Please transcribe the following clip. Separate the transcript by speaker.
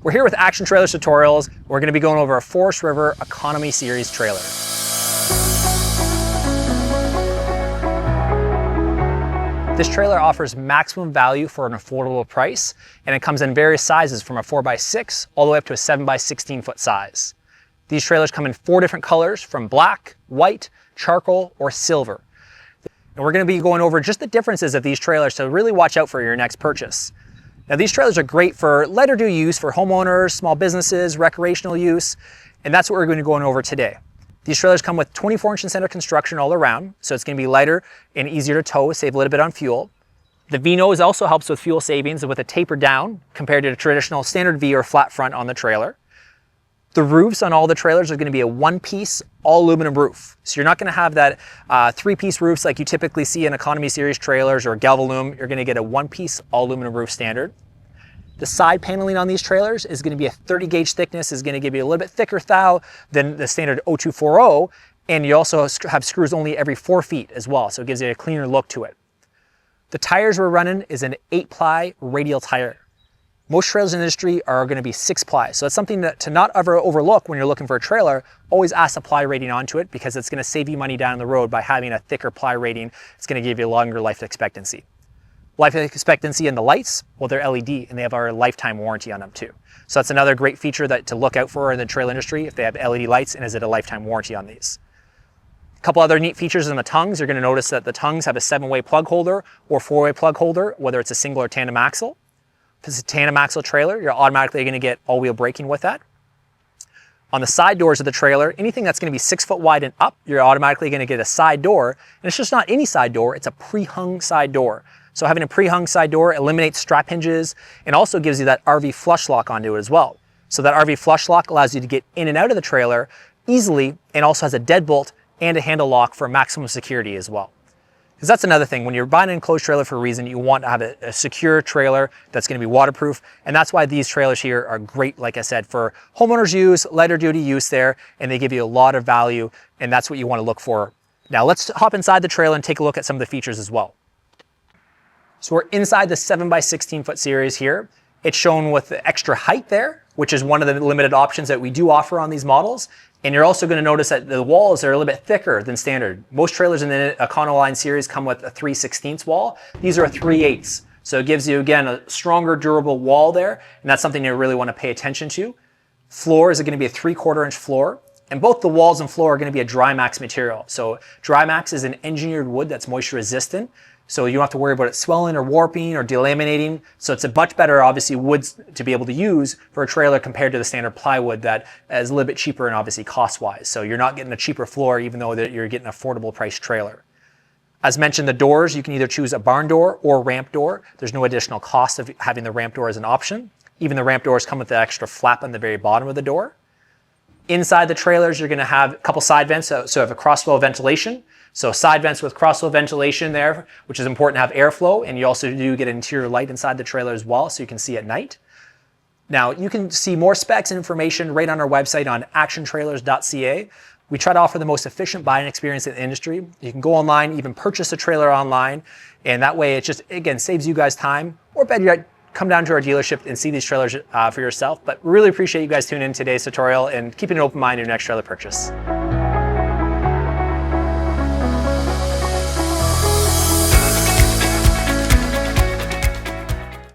Speaker 1: We're here with Action Trailer Tutorials. We're going to be going over a Forest River Economy Series trailer. This trailer offers maximum value for an affordable price, and it comes in various sizes from a 4x6 all the way up to a 7x16 foot size. These trailers come in 4 different colors, from black, white, charcoal, or silver. And we're going to be going over just the differences of these trailers, so really watch out for your next purchase. Now, these trailers are great for lighter duty use for homeowners, small businesses, recreational use, and that's what we're going to be going over today. These trailers come with 24-inch in center construction all around, so it's going to be lighter and easier to tow, save a little bit on fuel. The V-nose also helps with fuel savings with a taper down compared to a traditional standard V or flat front on the trailer. The roofs on all the trailers are going to be a one-piece all aluminum roof. So you're not going to have that 3-piece roofs like you typically see in Economy Series trailers or Galvalume. You're going to get a one-piece all aluminum roof standard. The side paneling on these trailers is going to be a 30 gauge thickness, is going to give you a little bit thicker throw than the standard 0240, and you also have screws only every 4 feet as well, so it gives you a cleaner look to it. The tires we're running is an 8-ply radial tire. Most trailers in the industry are going to be 6-ply, so it's something to not ever overlook when you're looking for a trailer. Always ask the ply rating onto it, because it's going to save you money down the road by having a thicker ply rating. It's going to give you a longer life expectancy. Life expectancy in the lights, well, they're LED, and they have our lifetime warranty on them too. So that's another great feature to look out for in the trailer industry, if they have LED lights, and is it a lifetime warranty on these. A couple other neat features in the tongues. You're going to notice that the tongues have a 7-way plug holder or 4-way plug holder, whether it's a single or tandem axle. If it's a tandem axle trailer, you're automatically going to get all-wheel braking with that. On the side doors of the trailer, anything that's going to be 6 foot wide and up, you're automatically going to get a side door. And it's just not any side door, it's a pre-hung side door. So having a pre-hung side door eliminates strap hinges and also gives you that RV flush lock onto it as well. So that RV flush lock allows you to get in and out of the trailer easily, and also has a deadbolt and a handle lock for maximum security as well. Because that's another thing, when you're buying an enclosed trailer for a reason, you want to have a secure trailer that's going to be waterproof, and that's why these trailers here are great, like I said, for homeowners use, lighter duty use there, and they give you a lot of value, and that's what you want to look for. Now let's hop inside the trailer and take a look at some of the features as well. So we're inside the 7x16 foot series here. It's shown with the extra height there, which is one of the limited options that we do offer on these models. And you're also going to notice that the walls are a little bit thicker than standard. Most trailers in the Econo line series come with a 3/16 wall. These are a 3/8. So it gives you, again, a stronger, durable wall there, and that's something you really want to pay attention to. Floor is going to be a 3/4 inch floor, and both the walls and floor are going to be a Drymax material. So Drymax is an engineered wood that's moisture resistant, so you don't have to worry about it swelling or warping or delaminating. So it's a much better, obviously, wood to be able to use for a trailer compared to the standard plywood that is a little bit cheaper and obviously cost-wise. So you're not getting a cheaper floor, even though that you're getting an affordable price trailer. As mentioned, the doors, you can either choose a barn door or ramp door. There's no additional cost of having the ramp door as an option. Even the ramp doors come with the extra flap on the very bottom of the door. Inside the trailers, you're going to have a couple side vents, so you have a cross-flow ventilation. So side vents with cross-flow ventilation there, which is important to have airflow, and you also do get an interior light inside the trailer as well, so you can see at night. Now, you can see more specs and information right on our website on actiontrailers.ca. We try to offer the most efficient buying experience in the industry. You can go online, even purchase a trailer online, and that way it just, again, saves you guys time, or better yet, come down to our dealership and see these trailers for yourself. But we really appreciate you guys tuning in today's tutorial and keeping an open mind in your next trailer purchase.